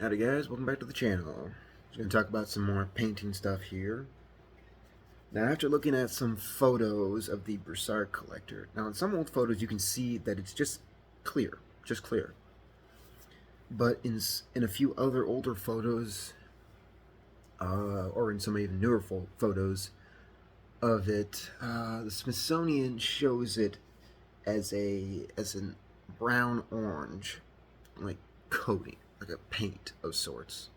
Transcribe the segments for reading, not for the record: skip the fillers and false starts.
Howdy guys, welcome back to the channel. Just going to talk about some more painting stuff here. Now after looking at some photos of the Broussard collector, now in some old photos you can see that it's just clear. But in a few other older photos, or in some even newer photos of it, the Smithsonian shows it as an brown orange, like coating, like a paint of sorts.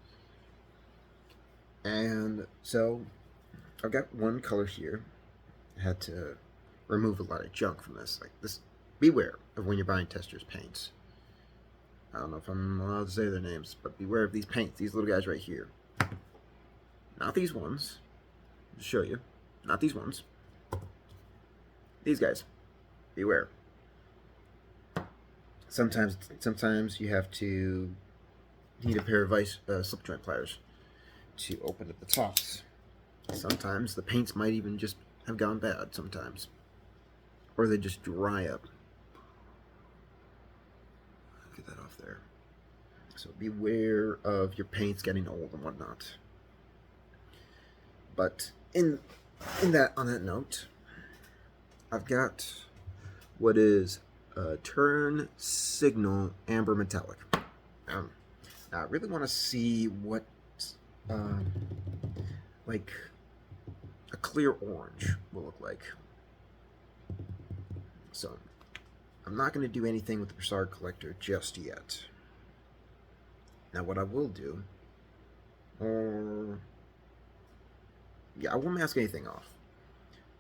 And so I've got one color here. I had to remove a lot of junk from this. Like this, beware of when you're buying testers paints. I don't know if I'm allowed to say their names, but beware of these paints, these little guys right here. Not these ones. I'll show you. Not these ones. These guys. Beware. Sometimes you have to need a pair of slip joint pliers to open up the tops. Sometimes the paints might even just have gone bad sometimes. Or they just dry up. Get that off there. So beware of your paints getting old and whatnot. But on that note, I've got what is a turn signal amber metallic. Now I really want to see what like a clear orange will look like. So I'm not going to do anything with the Broussard collector just yet. Now what I will do, I won't mask anything off,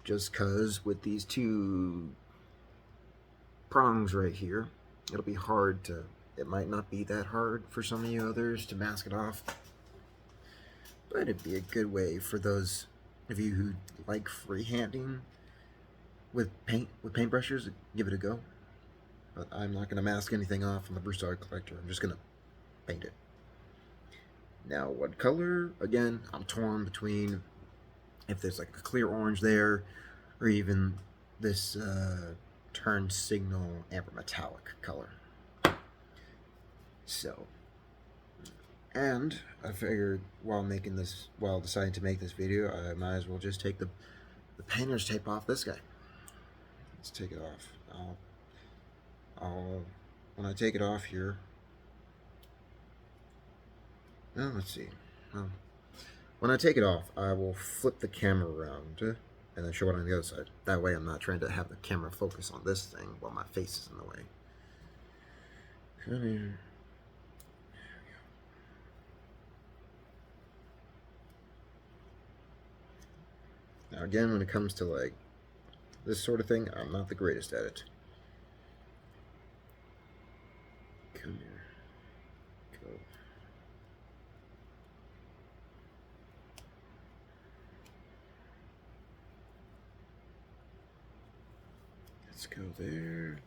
just because with these two prongs right here, it'll be hard to, it might not be that hard for some of you others to mask it off, but it'd be a good way for those of you who like freehanding with paintbrushes, give it a go. But I'm not going to mask anything off on the Broussard collector. I'm just going to paint it. Now what color? Again, I'm torn between if there's like a clear orange there, or even this turn signal amber metallic color. So, and I figured while deciding to make this video, I might as well just take the painter's tape off this guy. Let's take it off. When I take it off here, let's see. When I take it off, I will flip the camera around and then show it on the other side. That way I'm not trying to have the camera focus on this thing while my face is in the way. Come here. Now again, when it comes to like this sort of thing, I'm not the greatest at it. Come here. Go. Let's go there.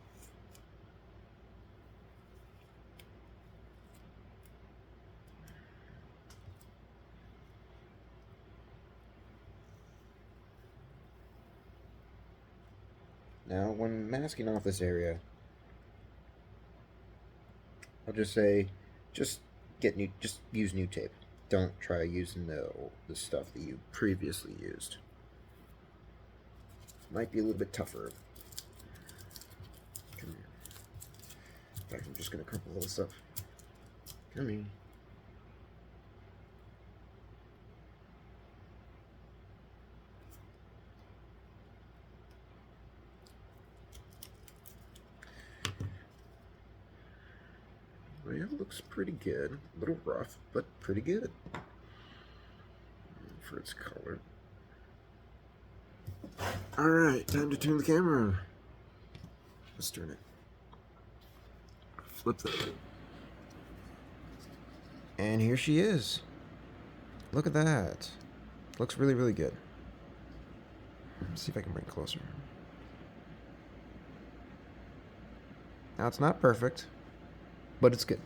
Now, when masking off this area, I'll just say, just use new tape. Don't try using the stuff that you previously used. Might be a little bit tougher. Come here. In fact, I'm just gonna crumple all this up. Come here. Well, yeah, it looks pretty good. A little rough, but pretty good for its color. Alright, time to turn the camera. Let's turn it. Flip that. And here she is. Look at that. Looks really, really good. Let's see if I can bring it closer. Now, it's not perfect, but it's good.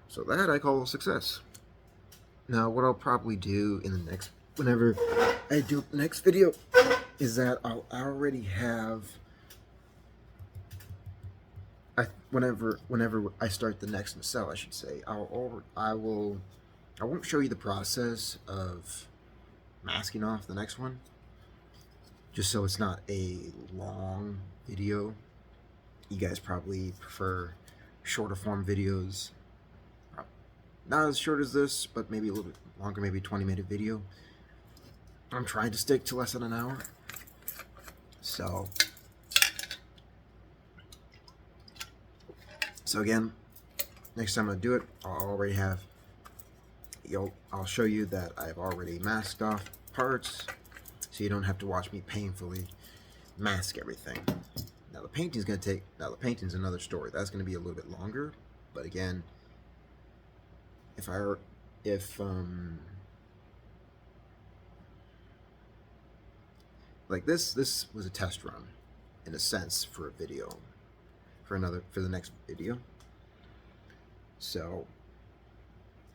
So that I call a success. Now what I'll probably do in the whenever I do the next video, is that I'll already have whenever I start the next nacelle, I should say, I won't show you the process of masking off the next one, just so it's not a long video. You guys probably prefer shorter form videos, not as short as this, but maybe a little bit longer, maybe a 20-minute video. I'm trying to stick to less than an hour. So again, next time I do it, I'll show you that I've already masked off parts, so you don't have to watch me painfully mask everything. Now the painting's another story. That's gonna be a little bit longer, but again, like this was a test run in a sense for a video, for the next video. So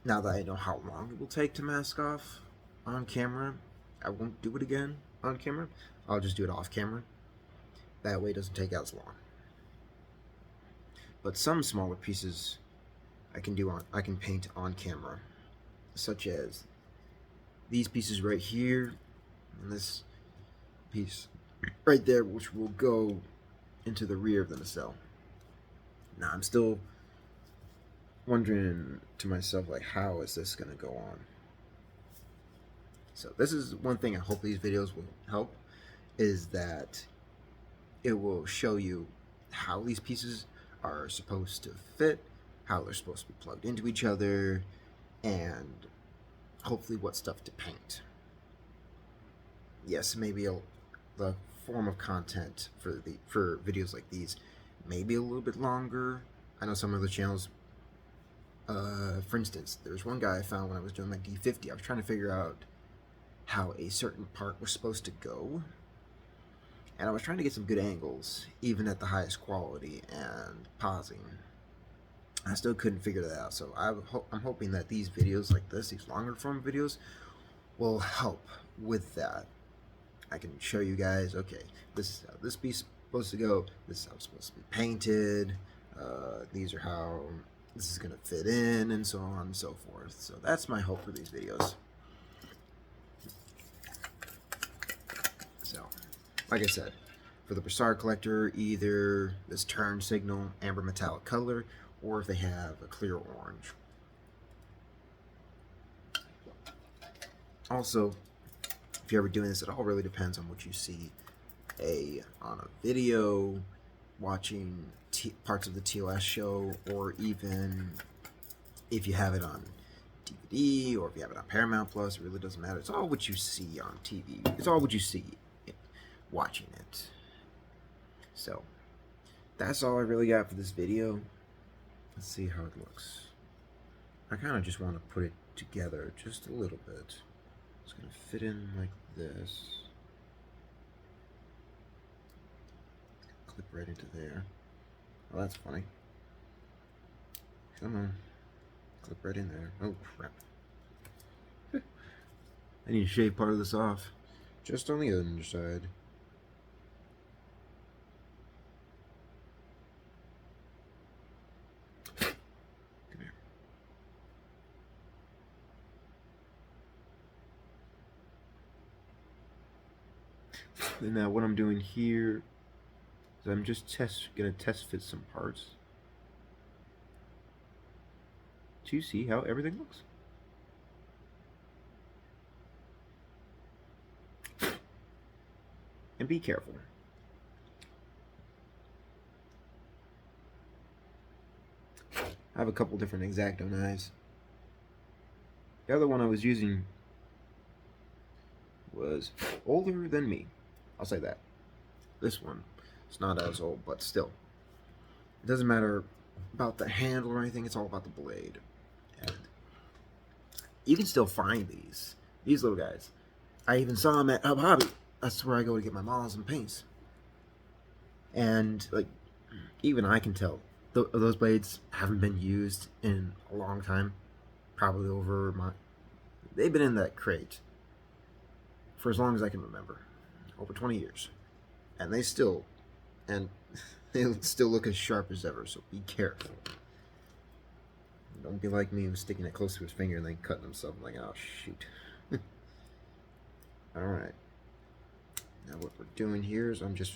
now that I know how long it will take to mask off on camera, I won't do it again on camera. I'll just do it off camera. That way it doesn't take as long. But some smaller pieces I can paint on camera, such as these pieces right here and this piece right there, which will go into the rear of the nacelle. Now I'm still wondering to myself, like, how is this going to go on? So this is one thing I hope these videos will help, is that it will show you how these pieces are supposed to fit, how they're supposed to be plugged into each other, and hopefully what stuff to paint. Yes, maybe the form of content for videos like these may be a little bit longer. I know some other channels, for instance, there's one guy I found when I was doing my D50. I was trying to figure out how a certain part was supposed to go, and I was trying to get some good angles, even at the highest quality and pausing. I still couldn't figure that out, so I'm hoping that these videos like this, these longer form videos, will help with that. I can show you guys, okay, this is how this piece is supposed to go, this is how it's supposed to be painted, these are how this is going to fit in, and so on and so forth. So that's my hope for these videos. So, like I said, for the Broussard collector, either this turn signal, amber metallic color, or if they have a clear orange. Also, if you're ever doing this, it all really depends on what you see on a video, watching parts of the TOS show, or even if you have it on DVD or if you have it on Paramount Plus. It really doesn't matter. It's all what you see on TV. It's all what you see watching it. So that's all I really got for this video. Let's see how it looks. I kind of just want to put it together just a little bit. It's going to fit in like this. Clip right into there. Oh, that's funny. Come on. Clip right in there. Oh, crap. I need to shave part of this off. Just on the underside. Come here. And now what I'm doing here is I'm just gonna test fit some parts to see how everything looks. And be careful. I have a couple different X-Acto knives. The other one I was using was older than me. I'll say that. This one, it's not as old, but still. It doesn't matter about the handle or anything, it's all about the blade. And you can still find these little guys. I even saw them at Hub Hobby. That's where I go to get my models and paints. And like, even I can tell those blades haven't been used in a long time. Probably they've been in that crate for as long as I can remember. Over 20 years. And they they still look as sharp as ever, so be careful. Don't be like me who's sticking it close to his finger and then cutting himself. I'm like, oh, shoot. Alright. Now what we're doing here is I'm just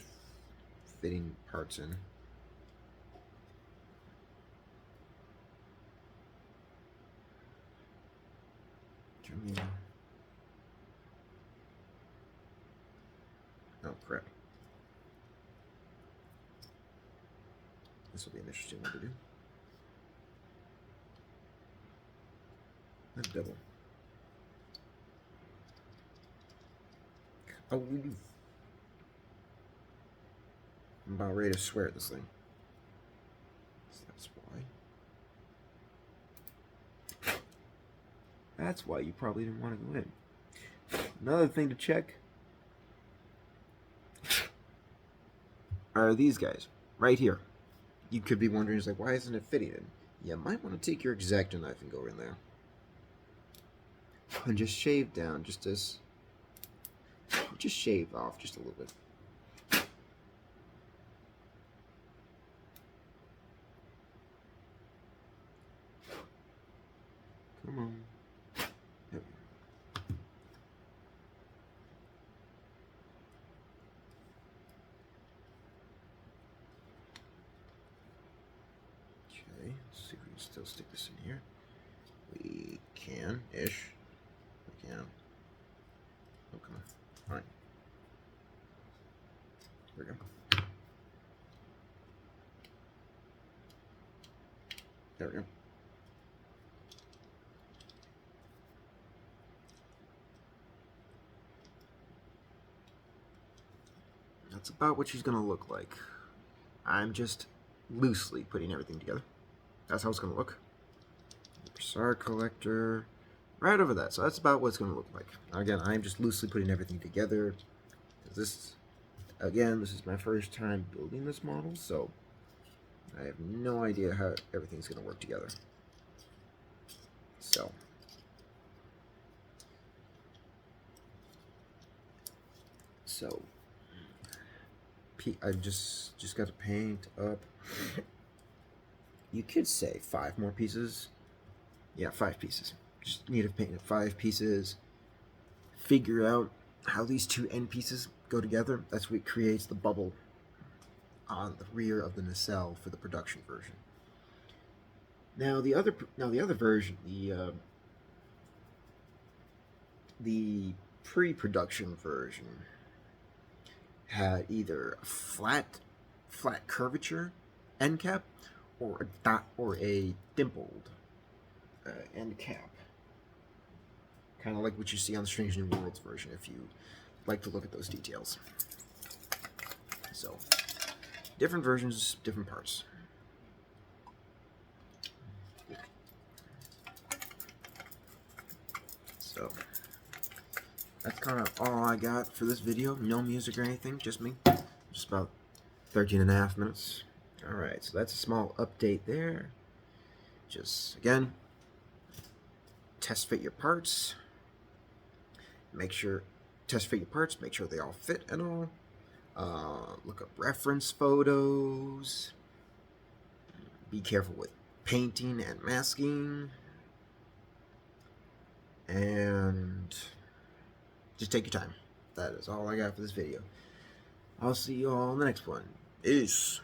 fitting parts in. Oh, crap. This will be an interesting one to do. A double. Oh, I'm about ready to swear at this thing. So that's why. That's why you probably didn't want to go in. Another thing to check are these guys right here. You could be wondering, it's like, why isn't it fitting in? You might want to take your X-Acto knife and go in there. And just shave down, just shave off just a little bit. Come on. There we go. Okay, let's see if we can still stick this in here. We can-ish. We can. Oh, come on. Alright. There we go. There we go. That's about what she's gonna look like. I'm just loosely putting everything together. That's how it's gonna look. Pulsar collector, right over that. So that's about what it's gonna look like. Again, I'm just loosely putting everything together. This is my first time building this model, so I have no idea how everything's gonna work together. So I just got to paint up. You could say 5 more pieces. Yeah, 5 pieces. Just need to paint 5 pieces. Figure out how these 2 end pieces go together. That's what creates the bubble on the rear of the nacelle for the production version. Now the other version, the pre-production version had either a flat curvature end cap or a dimpled end cap, kind of like what you see on the Strange New Worlds version, if you like to look at those details. So, different versions, different parts. So, that's kind of all I got for this video. No music or anything, just me. Just about 13.5 minutes. Alright, so that's a small update there. Just, again, test fit your parts. Make sure they all fit and all. Look up reference photos. Be careful with painting and masking. And just take your time. That is all I got for this video. I'll see you all in the next one. Peace.